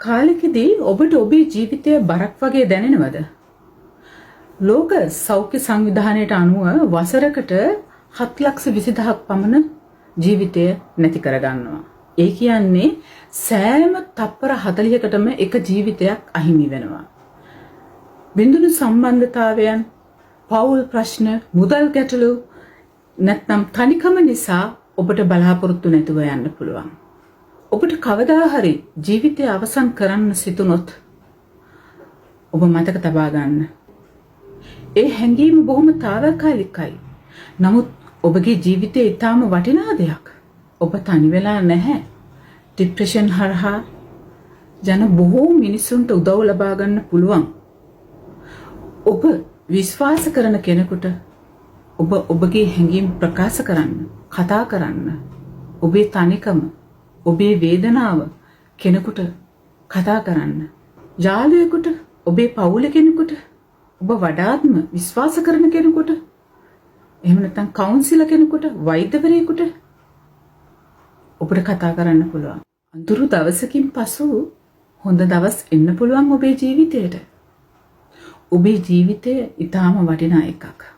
කාලෙකදී ඔබට ඔබේ ජීවිතය බරක් වගේ දැනෙනවද? ලෝක සෞඛ්‍ය සංවිධානයට අනුව වසරකට 7,20,000ක් පමණ ජීවිතය නැති කරගන්නවා. ඒ කියන්නේ සෑම තප්පර 40කටම එක ජීවිතයක් අහිමි වෙනවා. බිඳුණු සම්බන්ධතාවයන්, පෞල් ප්‍රශ්න, මුදල් ගැටලු නැත්නම් තනිකම නිසා ඔබට බලාපොරොත්තු නැතුව යන්න පුළුවන්. ඔබට කවදා හරි ජීවිතය අවසන් කරන්න සිතුනොත් ඔබ මතක තබා ගන්න. ඒ හැඟීම බොහොම తాවකාලිකයි. නමුත් ඔබගේ ජීවිතයේ ඊටාම වටිනා දෙයක්. ඔබ තනි වෙලා නැහැ. ડિප්‍රෙෂන් හරහා ජන බොහෝ මිනිසුන්ට උදව් ලබා ගන්න පුළුවන්. ඔබ විශ්වාස කරන කෙනෙකුට ඔබ ඔබගේ හැඟීම් ප්‍රකාශ කරන්න, කතා කරන්න, ඔබේ තනිකම, ඔබේ වේදනාව කෙනෙකුට කතා කරන්න. යාළුවෙකුට, ඔබේ පවුලේ කෙනෙකුට, ඔබ වඩාත්ම විශ්වාස කරන කෙනෙකුට, එහෙම නැත්නම් කවුන්සිලර් කෙනෙකුට, වෛද්‍යවරයෙකුට ඔබට කතා කරන්න පුළුවන්. අඳුරු දවසකින් පසු හොඳ දවස් එන්න පුළුවන් ඔබේ ජීවිතේට. ඔබේ ජීවිතය ඊටාම වටිනා එකක්.